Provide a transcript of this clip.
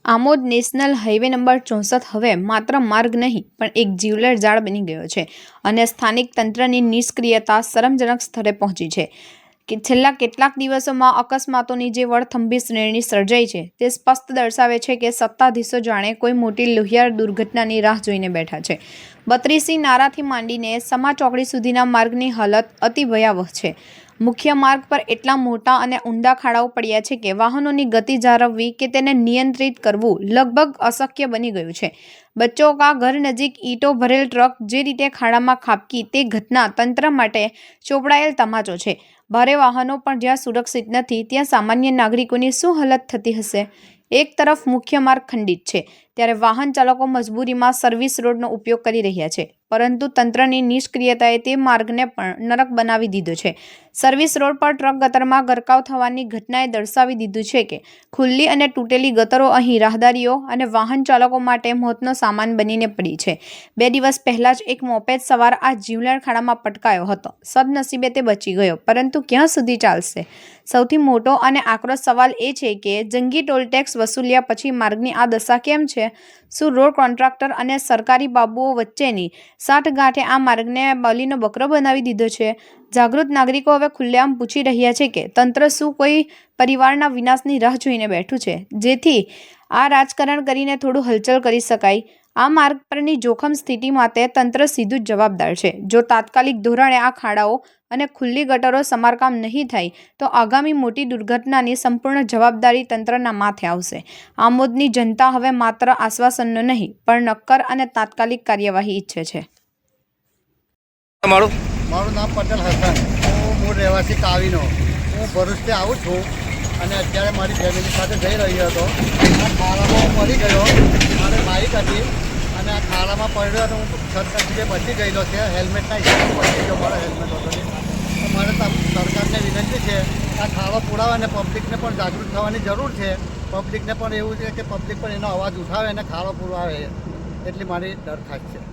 Amod national highway number 64 હવે માત્ર માર્ગ નહીં પણ એક જીવલેણ જાળ બની ગયો છે અને સ્થાનિક તંત્રની નિષ્ક્રિયતા શરમજનક સ્તરે પહોંચી છે કે છેલ્લા કેટલાક દિવસોમાં અકસ્માતોની જે વળથંભી શ્રેણી સર્જાઈ છે તે સ્પષ્ટ દર્શાવે છે કે સત્તાધીશો જાણે કોઈ મોટી લોહિયાળ દુર્ઘટનાની રાહ જોઈને બેઠા છે। 32 નારાથી માંડીને સમા ચોકડી સુધીના માર્ગની હાલત અતિ ભયાવહ છે। મુખ્ય માર્ગ પર એટલા મોટા અને ઊંડા ખાડાઓ પડ્યા છે કે વાહનોની ગતિ જાળવવી કે તેને નિયંત્રિત કરવું લગભગ અશક્ય બની ગયું છે। બચ્ચો કા ઘર નજીક ઈંટો ભરેલ ટ્રક જે રીતે ખાડામાં ખાબકી તે ઘટના તંત્ર માટે ચોપડાયેલ તમાચો છે। ભારે વાહનો પણ જ્યાં સુરક્ષિત નથી ત્યાં સામાન્ય નાગરિકોની શું હાલત થતી હશે। એક તરફ મુખ્ય માર્ગ ખંડિત છે ત્યારે વાહન ચાલકો મજબૂરીમાં સર્વિસ રોડનો ઉપયોગ કરી રહ્યા છે, પરંતુ તંત્રની નિષ્ક્રિયતાએ તે માર્ગને પણ નરક બનાવી દીધો છે। સર્વિસ રોડ પર ટ્રક ગટરમાં ગરકાવ થવાની ઘટનાએ દર્શાવી દીધું છે કે ખુલ્લી અને તૂટેલી ગટરો અહીં રાહદારીઓ અને વાહન ચાલકો માટે મોતનો સામાન બનીને પડી છે। 2 દિવસ પહેલા જ એક મોપેડ સવાર આ જીવલેણ ખાડામાં પટકાયો હતો। સદનસીબે તે બચી ગયો, પરંતુ ક્યાં સુધી ચાલશે? સૌથી મોટો અને આક્રોશ સવાલ એ છે કે જંગી ટોલ ટેક્સ વસૂલ્યા પછી માર્ગની આ દશા કેમ છે? શું રોડ કોન્ટ્રાક્ટર અને સરકારી બાબુઓ વચ્ચેની સાંઠગાંઠે આ માર્ગને બલીનો બકરો બનાવી દીધો છે? જાગૃત નાગરિકો હવે ખુલ્લેઆમ પૂછી રહ્યા છે કે તંત્ર શું કોઈ પરિવારના વિનાશની રાહ જોઈને બેઠું છે, જેથી આ રાજકારણ કરીને થોડું હલચલ કરી શકાય? આ માર્ગ પરની જોખમ સ્થિતિ માટે તંત્ર સીધું જ જવાબદાર છે। જો તાત્કાલિક ધોરણે આ ખાડાઓ અને ખુલ્લી ગટરો સમારકામ નહીં થાય તો આગામી મોટી દુર્ઘટનાની સંપૂર્ણ જવાબદારી તંત્રના માથે આવશે। આમોદની જનતા હવે માત્ર આશ્વાસનનો નહીં પણ નક્કર અને તાત્કાલિક કાર્યવાહી ઈચ્છે છે। મારું નામ પટેલ હસન, હું મૂળ રહેવાસી કાવીનો। હું ભરૂચથી આવું છું અને અત્યારે મારી ફેમિલી સાથે જઈ રહ્યો હતો। આ ખાડામાં હું પડી ગયો, મારી બાઇક હતી અને આ ખાડામાં પડ્યો તો હું છત બચી ગયેલો છે। હેલ્મેટના હિસાબે બચી ગયો, મારો હેલ્મેટ હતો તો મારે સરકારને વિનંતી છે આ ખાડો પુરાવે અને પબ્લિકને પણ જાગૃત થવાની જરૂર છે। પબ્લિકને પણ એવું છે કે પબ્લિક પણ એનો અવાજ ઉઠાવે અને ખાડો પુરાવે, એટલી મારી દરખાસ્ત છે।